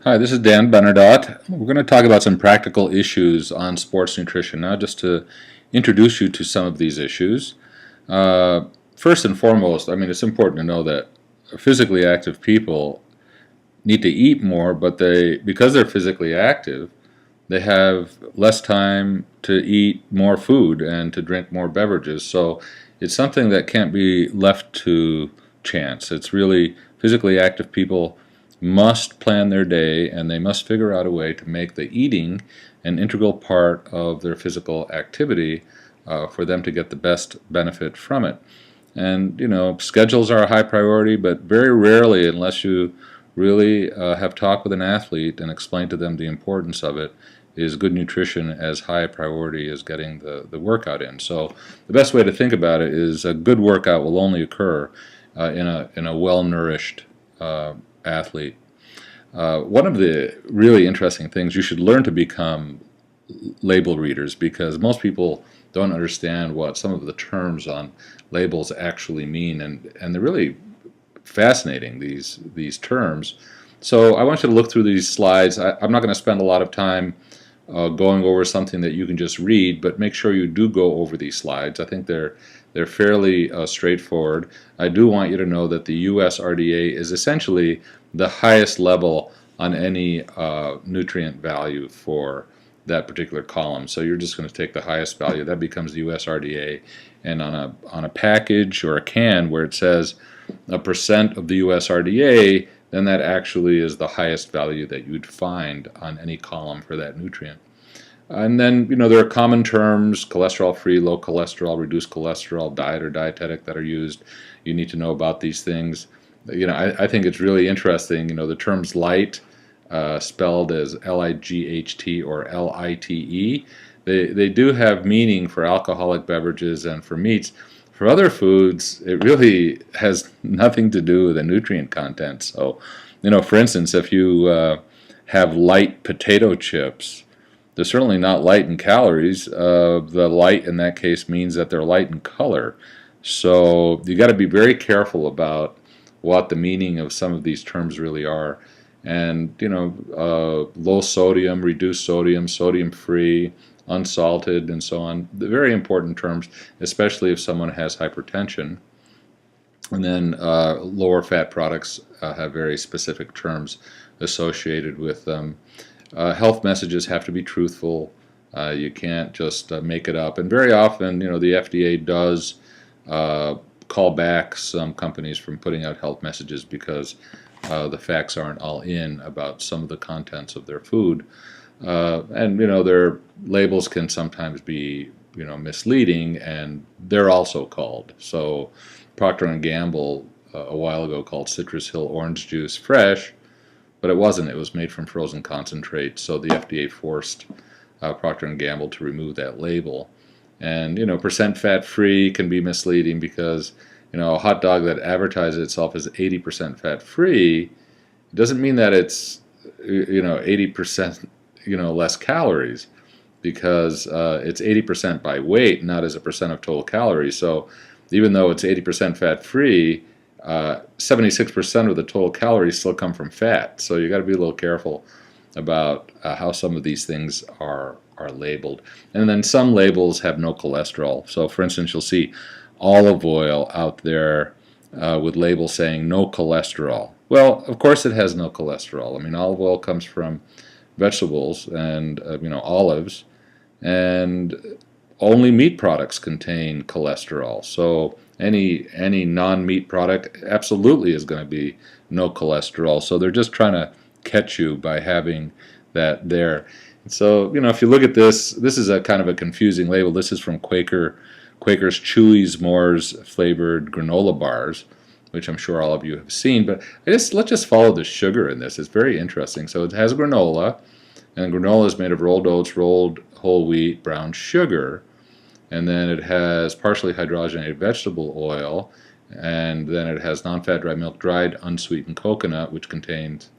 Hi, this is Dan Benardot. We're going to talk about some practical issues on sports nutrition now, just to introduce you to some of these issues. Uh, First and foremost, it's important to know that physically active people need to eat more, but because they're physically active, they have less time to eat more food and to drink more beverages. So it's something that can't be left to chance. It's really physically active people must plan their day and they must figure out a way to make the eating an integral part of their physical activity for them to get the best benefit from it. And schedules are a high priority, but very rarely, unless you really have talked with an athlete and explained to them the importance of it, is good nutrition as high a priority as getting the workout in. So the best way to think about it is a good workout will only occur in a well-nourished athlete. One of the really interesting things, you should learn to become label readers, because most people don't understand what some of the terms on labels actually mean, and they're really fascinating, these terms. So I want you to look through these slides. I'm not going to spend a lot of time going over something that you can just read, but make sure you do go over these slides. I think they're fairly straightforward. I do want you to know that the USRDA is essentially the highest level on any nutrient value for that particular column. So you're just going to take the highest value. That becomes the USRDA. And on a package or a can where it says a percent of the USRDA, then that actually is the highest value that you'd find on any column for that nutrient. And then, there are common terms: cholesterol-free, low cholesterol, reduced cholesterol, diet or dietetic, that are used. You need to know about these things. I think it's really interesting, the terms light, spelled as L-I-G-H-T or L-I-T-E, they do have meaning for alcoholic beverages and for meats. For other foods, it really has nothing to do with the nutrient content. So, for instance, if you have light potato chips, they're certainly not light in calories. The light in that case means that they're light in color. So you got to be very careful about what the meaning of some of these terms really are. And low sodium, reduced sodium, sodium-free, unsalted, and so on. The very important terms, especially if someone has hypertension. And then lower fat products have very specific terms associated with them. Health messages have to be truthful. You can't just make it up. And very often, the FDA does call back some companies from putting out health messages because the facts aren't all in about some of the contents of their food. And their labels can sometimes be misleading, and they're also called. So Procter & Gamble a while ago called Citrus Hill orange juice fresh, but it wasn't. It was made from frozen concentrate. So the FDA forced Procter & Gamble to remove that label. And percent fat free can be misleading, because a hot dog that advertises itself as 80% fat free doesn't mean that it's 80% less calories, because it's 80% by weight, not as a percent of total calories. So even though it's 80% fat free, 76% of the total calories still come from fat. So you got to be a little careful about how some of these things are labeled. And then some labels have no cholesterol. So for instance, you'll see olive oil out there with labels saying no cholesterol. Well, of course it has no cholesterol. Olive oil comes from vegetables and olives, and only meat products contain cholesterol. So any non-meat product absolutely is going to be no cholesterol. So they're just trying to catch you by having that there. So if you look at this is a kind of a confusing label. This is from Quaker's Chewy S'mores flavored granola bars, which I'm sure all of you have seen. But let's just follow the sugar in this. It's very interesting. So it has granola, and granola is made of rolled oats, rolled whole wheat, brown sugar, and then it has partially hydrogenated vegetable oil, and then it has non-fat dry milk, dried unsweetened coconut, which contains,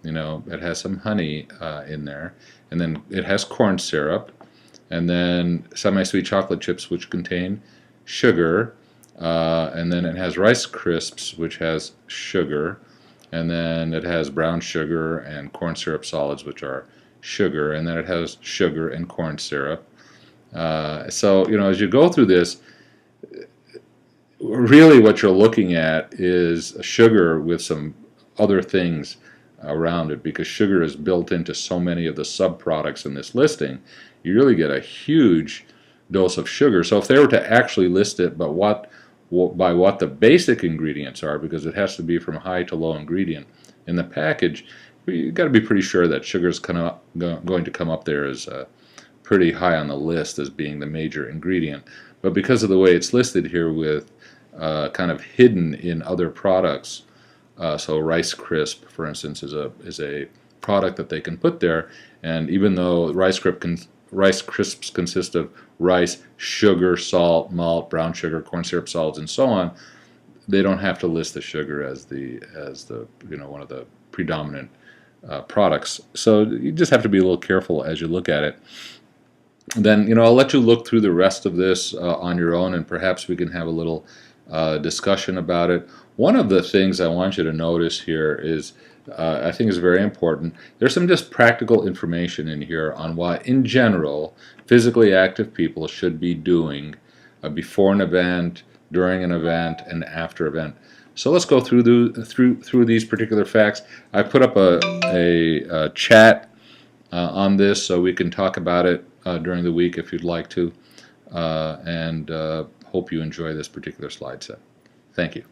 it has some honey in there, and then it has corn syrup, and then semi-sweet chocolate chips, which contain sugar, and then it has Rice Crisps, which has sugar, and then it has brown sugar and corn syrup solids, which are sugar, and then it has sugar and corn syrup. So, as you go through this, really what you're looking at is sugar with some other things around it, because sugar is built into so many of the subproducts in this listing. You really get a huge dose of sugar. So if they were to actually list it, but by what the basic ingredients are, because it has to be from high to low ingredient in the package, you've got to be pretty sure that sugar is going to come up there as pretty high on the list as being the major ingredient. But because of the way it's listed here with kind of hidden in other products, so Rice Crisp, for instance, is a product that they can put there, and even though Rice Crisps consist of rice, sugar, salt, malt, brown sugar, corn syrup solids, and so on, they don't have to list the sugar as the one of the predominant products. So you just have to be a little careful as you look at it. Then I'll let you look through the rest of this on your own, and perhaps we can have a little discussion about it. One of the things I want you to notice here is, I think is very important, there's some just practical information in here on what, in general, physically active people should be doing before an event, during an event, and after event. So let's go through through these particular facts. I put up a chat on this so we can talk about it during the week if you'd like to, and hope you enjoy this particular slide set. Thank you.